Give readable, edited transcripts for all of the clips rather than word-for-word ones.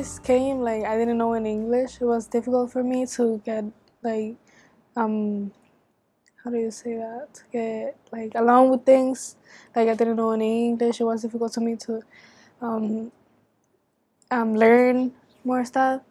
first came, like I didn't know any English. It was difficult for me to get like how do you say that? To get like along with things. Like I didn't know any English. It was difficult to me to um, learn more stuff.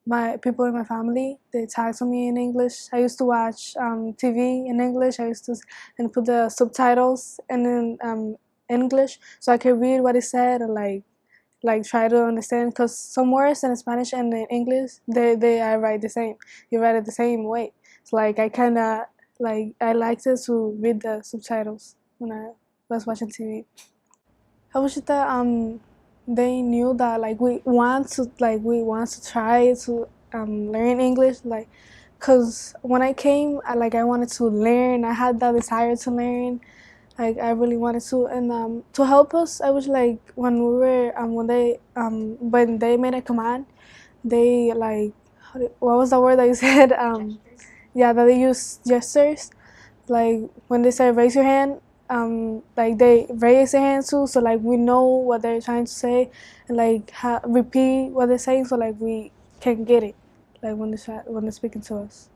My people in my family, they talk to me in English. I used to watch TV in English. I used to and put the subtitles in English so I could read what it said and like try to understand. Because some words in Spanish and in English, they I write the same. You write it the same way. So like I kind of like I liked it to read the subtitles when I was watching TV. I wish that they knew that like we want to try to learn English, like cause when I came I wanted to learn. I had that desire to learn. Like I really wanted to, and to help us, I was like when we were when they made a command, they like what was the word that you said? Yeah, that they use gestures. Like when they say raise your hand, like they raise their hand too, so like we know what they're trying to say, and like repeat what they're saying, so like we can get it, like when they're speaking to us.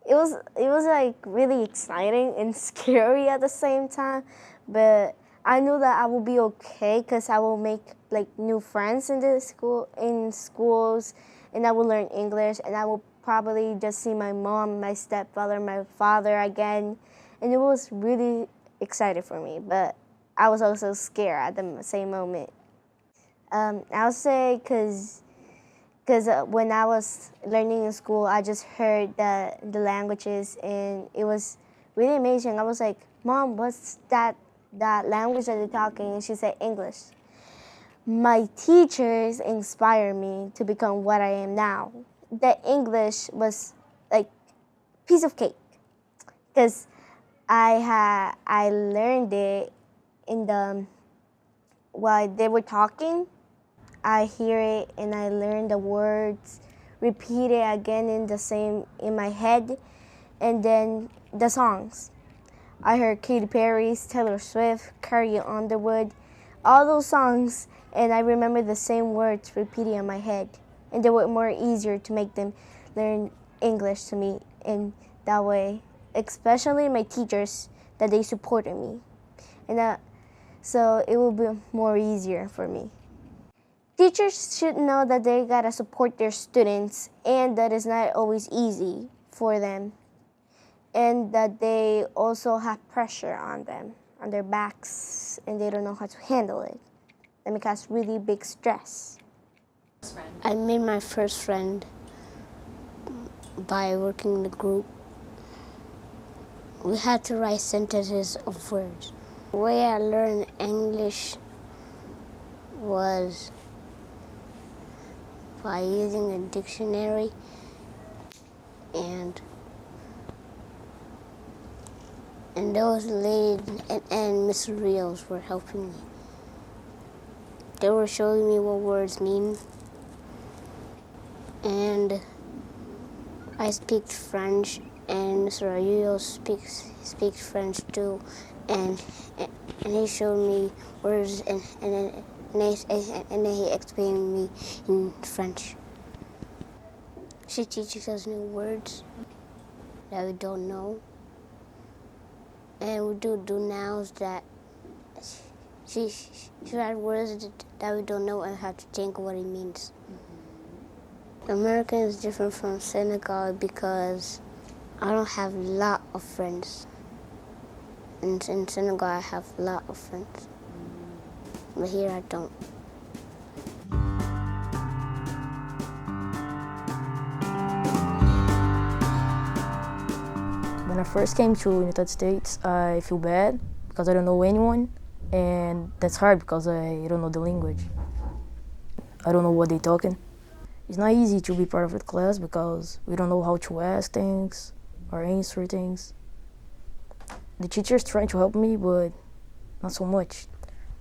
It was like really exciting and scary at the same time, but I knew that I would be okay because I will make like new friends in the schools, and I will learn English, and I will probably just see my mom, my stepfather, my father again, and it was really exciting for me, but I was also scared at the same moment. I would say because when I was learning in school, I just heard the languages, and it was really amazing. I was like, "Mom, what's that language that they're talking?" And she said English. My teachers inspired me to become what I am now. The English was like piece of cake because I learned it in the while they were talking. I hear it and I learn the words, repeat it again in my head, and then the songs. I heard Katy Perry's, Taylor Swift, Carrie Underwood, all those songs, and I remember the same words repeating in my head, and they were more easier to make them learn English to me in that way, especially my teachers that they supported me, and so it will be more easier for me. Teachers should know that they gotta support their students and that it's not always easy for them, and that they also have pressure on them, on their backs, and they don't know how to handle it. That may cause really big stress. I made my first friend by working in the group. We had to write sentences of words. The way I learned English was by using a dictionary, and those lady and Miss Rios were helping me. They were showing me what words mean, and I speak French, and Mr. Rios speaks French too, and he showed me words and then he explained me in French. She teaches us new words that we don't know, and we do nouns that she writes words that we don't know and have to think what it means. American is different from Senegal because I don't have a lot of friends. In Senegal, I have a lot of friends, but here I don't. When I first came to the United States, I feel bad because I don't know anyone, and that's hard because I don't know the language. I don't know what they're talking. It's not easy to be part of the class because we don't know how to ask things or answer things. The teachers trying to help me, but not so much.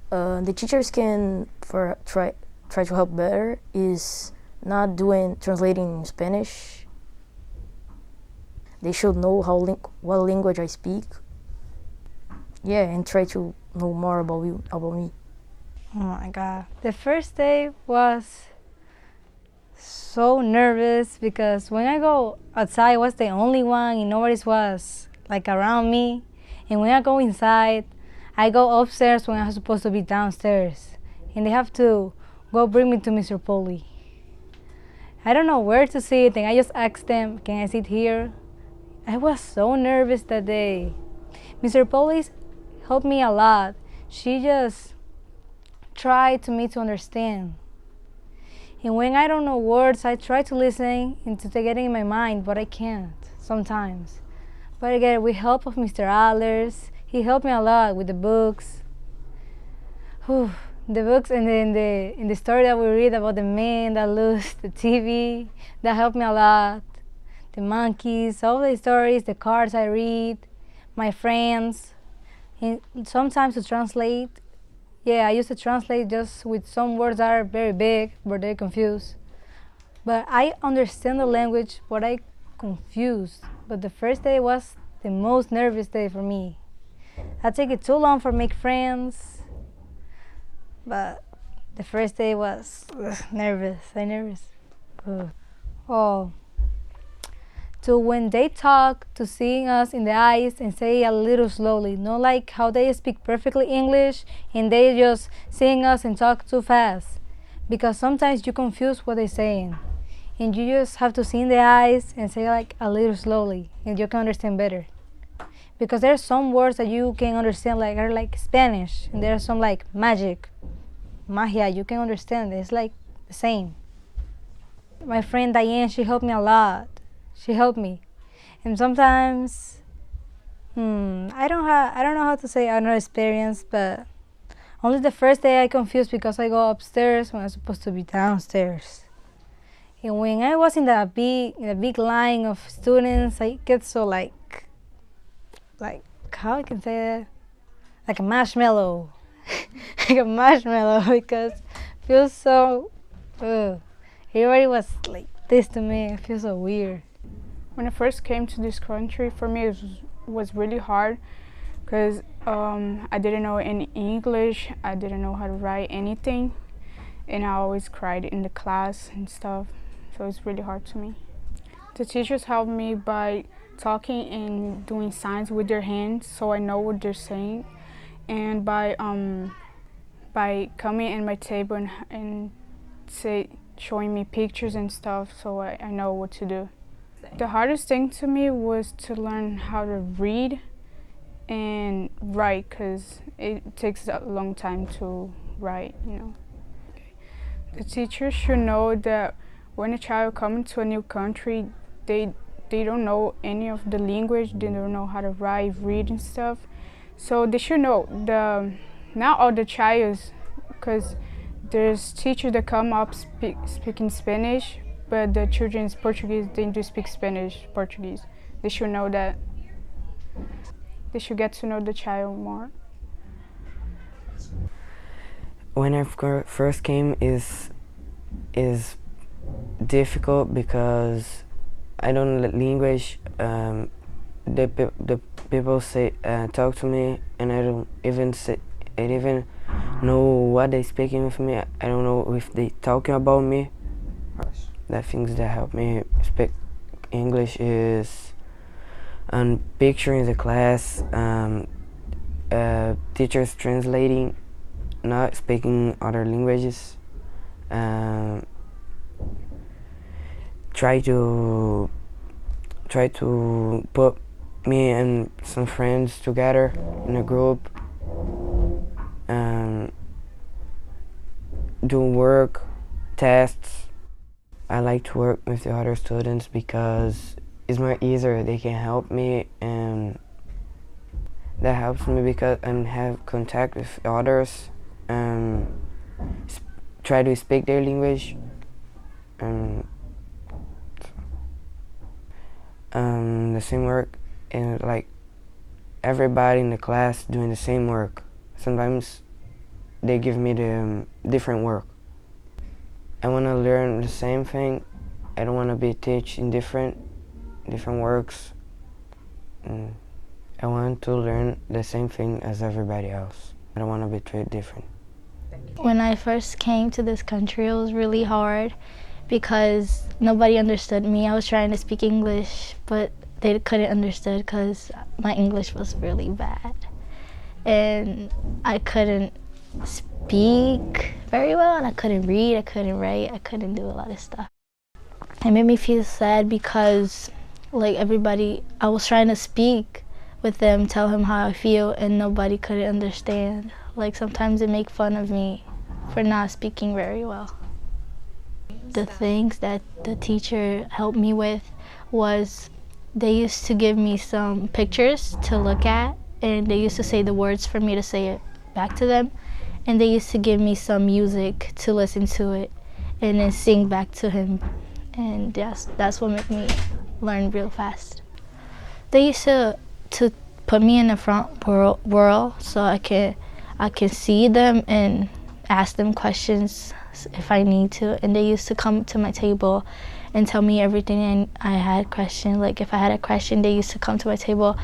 The teachers can try to help better is not translating in Spanish. They should know what language I speak. Yeah, and try to know more about me. Oh my god. The first day was so nervous because when I go outside, I was the only one and nobody was like around me. And when I go inside, I go upstairs when I'm supposed to be downstairs. And they have to go bring me to Mr. Polly. I don't know where to sit and I just asked them, can I sit here? I was so nervous that day. Mr. Polly helped me a lot. She just tried to me to understand. And when I don't know words, I try to listen and to get it in my mind, but I can't sometimes. But again, with help of Mr. Allers, he helped me a lot with the books. Whew, the books and then in the story that we read about the man that lost the TV, that helped me a lot. The monkeys, all the stories, the cards I read, my friends, and sometimes to translate. Yeah, I used to translate just with some words that are very big, but they're confused. But I understand the language, but I confused. But the first day was the most nervous day for me. I take it too long for make friends, but the first day was nervous. I nervous. Ugh. Oh, to when they talk, to seeing us in the eyes and say a little slowly, not like how they speak perfectly English and they just seeing us and talk too fast, because sometimes you confuse what they're saying and you just have to see in the eyes and say like a little slowly and you can understand better, because there's some words that you can understand like are like Spanish and there's some like magic, magia, you can understand it's like the same. My friend Diane, she helped me a lot. She helped me, and sometimes, I don't know how to say another experience, but only the first day I confused because I go upstairs when I'm supposed to be downstairs. And when I was in the big line of students, I get so like how I can say that, like a marshmallow, like a marshmallow because it feels so. Everybody was like this to me. It feels so weird. When I first came to this country, for me it was really hard because I didn't know any English, I didn't know how to write anything, and I always cried in the class and stuff, so it's really hard to me. The teachers helped me by talking and doing signs with their hands so I know what they're saying, and by coming in my table and showing me pictures and stuff so I know what to do. The hardest thing to me was to learn how to read and write because it takes a long time to write, you know. The teachers should know that when a child comes to a new country, they don't know any of the language, they don't know how to write, read and stuff. So they should know not all the childs, because there's teachers that come up speaking Spanish, but the children's Portuguese, they do speak Spanish, Portuguese. They should know that. They should get to know the child more. When I first came is difficult because I don't know the language. The people say talk to me, and I don't even know what they speaking with me. I don't know if they talking about me. The things that help me speak English is picture in the class, teachers translating, not speaking other languages, try to put me and some friends together in a group, do work, tests. I like to work with the other students because it's more easier. They can help me, and that helps me because I have contact with others, try to speak their language, the same work, and like everybody in the class doing the same work. Sometimes they give me the different work. I want to learn the same thing. I don't want to be teaching different works. I want to learn the same thing as everybody else. I don't want to be treated different. When I first came to this country, it was really hard because nobody understood me. I was trying to speak English, but they couldn't understand because my English was really bad. And I couldn't speak very well, and I couldn't read, I couldn't write, I couldn't do a lot of stuff. It made me feel sad because like everybody, I was trying to speak with them, tell him how I feel, and nobody could understand. Like sometimes they make fun of me for not speaking very well. The things that the teacher helped me with was they used to give me some pictures to look at, and they used to say the words for me to say it back to them, and they used to give me some music to listen to it and then sing back to him, and yes, that's what made me learn real fast. They used to put me in the front world so I can see them and ask them questions if I need to, and they used to come to my table and tell me everything I had question. Like if I had a question, they used to come to my table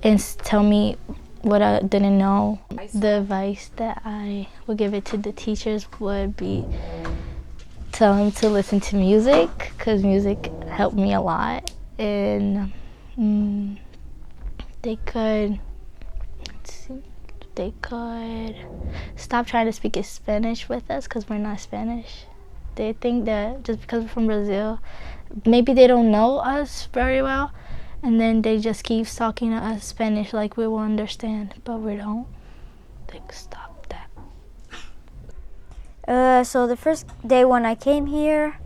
and tell me what I didn't know. The advice that I would give it to the teachers would be tell them to listen to music, because music helped me a lot, and they could stop trying to speak Spanish with us because we're not Spanish. They think that just because we're from Brazil, maybe they don't know us very well, and then they just keep talking to us Spanish like we will understand, but we don't. They stop that. So the first day when I came here,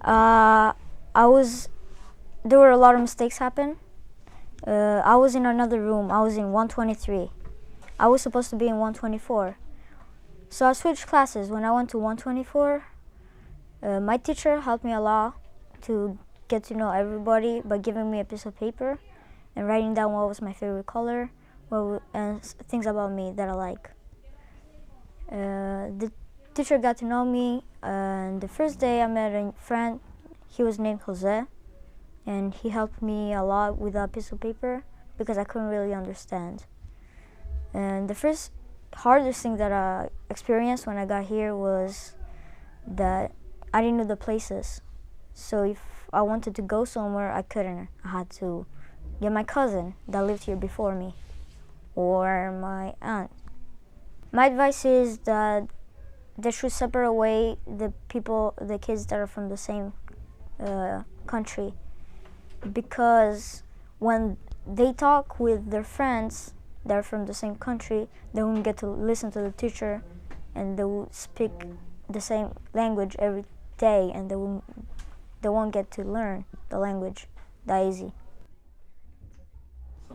there were a lot of mistakes happen. I was in another room. I was in 123. I was supposed to be in 124. So I switched classes. When I went to 124, my teacher helped me a lot to get to know everybody by giving me a piece of paper and writing down what was my favorite color and things about me that I like. The teacher got to know me, and the first day I met a friend. He was named Jose, and he helped me a lot with a piece of paper because I couldn't really understand. And the first hardest thing that I experienced when I got here was that I didn't know the places. So if I wanted to go somewhere, I couldn't. I had to get my cousin that lived here before me or my aunt. My advice is that they should separate away the kids that are from the same country, because when they talk with their friends that are from the same country, they won't get to listen to the teacher, and they will speak the same language every day, and they won't get to learn the language that easy.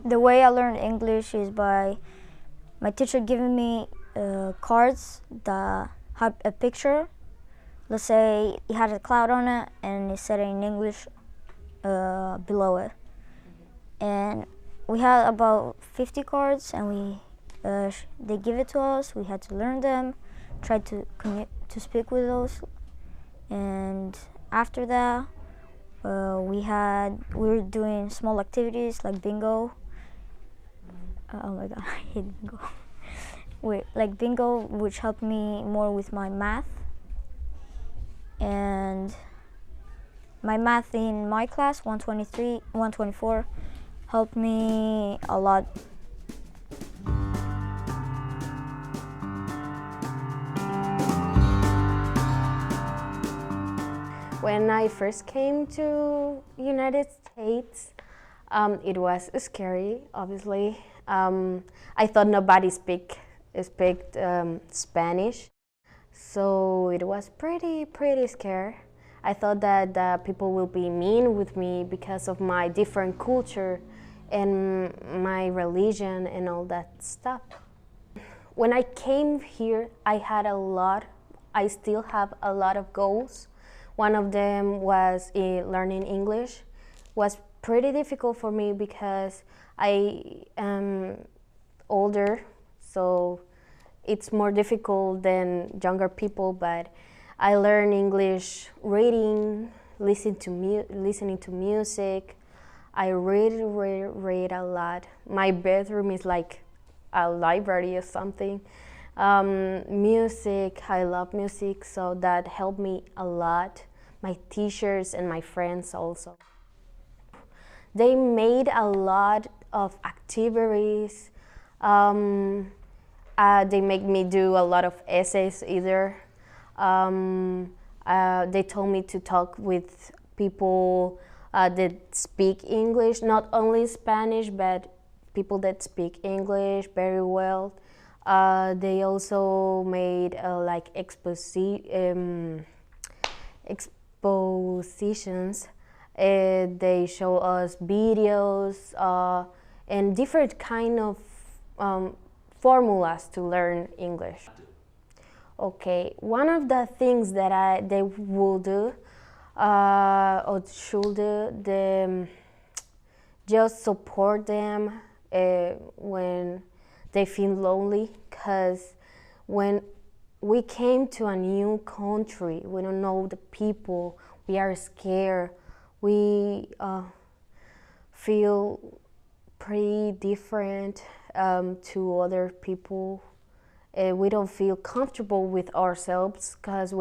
The way I learned English is by my teacher giving me cards that had a picture. Let's say it had a cloud on it and it said in English below it. And we had about 50 cards, and they give it to us. We had to learn them, try to speak with those. And after that, we were doing small activities like bingo. Oh my god, I hate bingo. Like bingo, which helped me more with my math. And my math in my class, 123, 124, helped me a lot. When I first came to United States, it was scary, obviously. I thought nobody speak Spanish, so it was pretty scary. I thought that people will be mean with me because of my different culture and my religion and all that stuff. When I came here, I still have a lot of goals. One of them was learning English. Was pretty difficult for me because I am older, so it's more difficult than younger people, but I learn English reading, listening to music. I read a lot. My bedroom is like a library or something. Music, I love music, so that helped me a lot. My teachers and my friends also. They made a lot of activities. They make me do a lot of essays either. They told me to talk with people that speak English, not only Spanish, but people that speak English very well. They also made like expositions. They show us videos and different kind of formulas to learn English. Okay, one of the things that they will do or should do, just support them when they feel lonely, because when we came to a new country, we don't know the people, we are scared, we feel pretty different to other people. We don't feel comfortable with ourselves because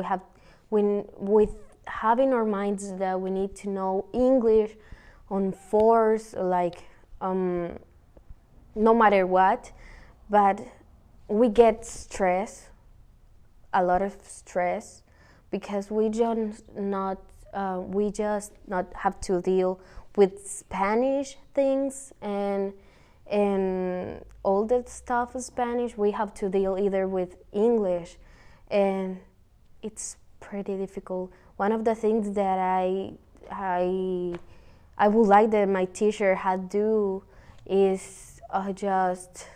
with having our minds that we need to know English on force, like no matter what, but we get stress, a lot of stress, because we just not have to deal with Spanish things and all that stuff in Spanish. We have to deal either with English, and it's pretty difficult. One of the things that I would like that my teacher had do is just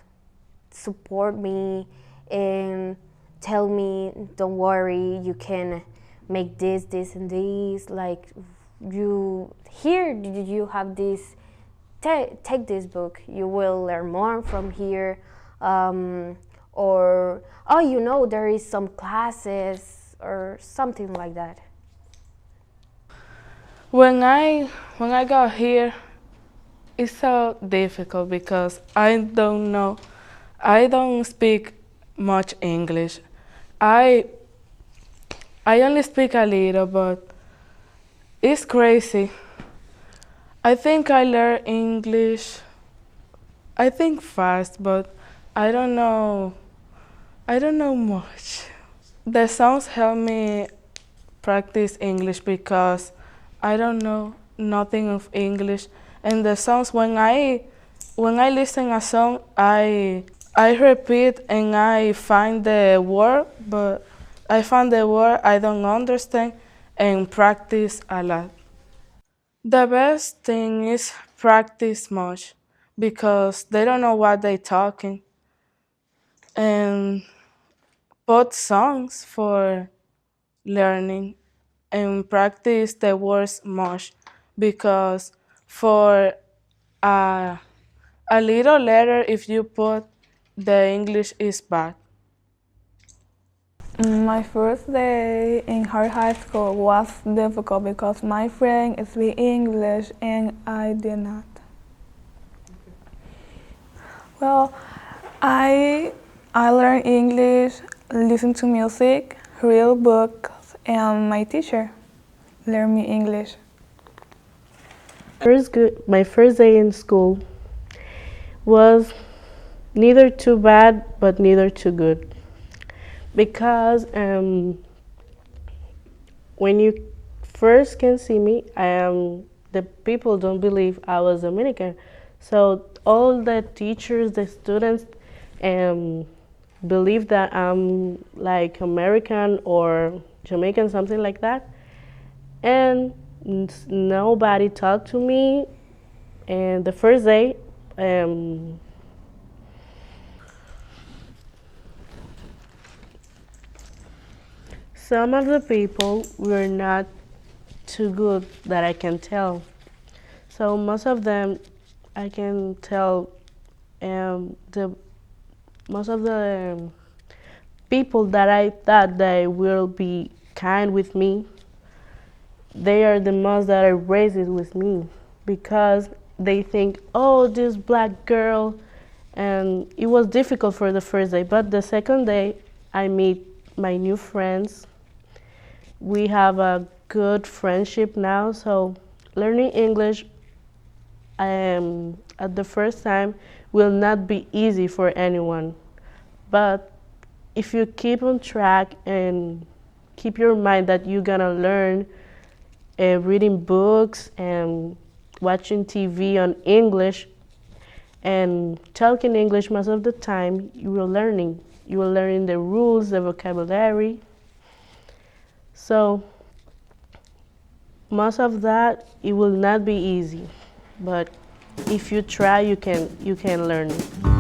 support me and tell me, don't worry, you can make this, and this. Like, you have this. Take this book. You will learn more from here. Or there is some classes or something like that. When I got here, it's so difficult because I don't speak much English. I only speak a little, but it's crazy. I think I learn English, I think fast, but I don't know much. The songs help me practice English because I don't know nothing of English. And the songs, when I listen a song, I repeat and I find the word, but I find the word I don't understand and practice a lot. The best thing is practice much because they don't know what they're talking, and put songs for learning and practice the words much because for a little letter, if you put the English is bad. My first day in high school was difficult because my friend speaks English and I did not. Well, I learned English, listen to music, read books, and my teacher learned me English. My first day in school was neither too bad but neither too good, because when you first can see me, the people don't believe I was Dominican, so all the teachers, the students, believe that I'm like American or Jamaican, something like that, and nobody talked to me. And the first day, some of the people were not too good that I can tell. So most of them, I can tell, most of the people that I thought they will be kind with me, they are the most that are racist with me, because they think, oh, this black girl And it was difficult for the first day, but the second day I meet my new friends. We have a good friendship now, so learning English at the first time will not be easy for anyone. But if you keep on track and keep your mind that you're gonna learn reading books and watching TV on English and talking English most of the time, you will learning. You will learning the rules, the vocabulary. So most of that, it will not be easy, but if you try, you can learn it.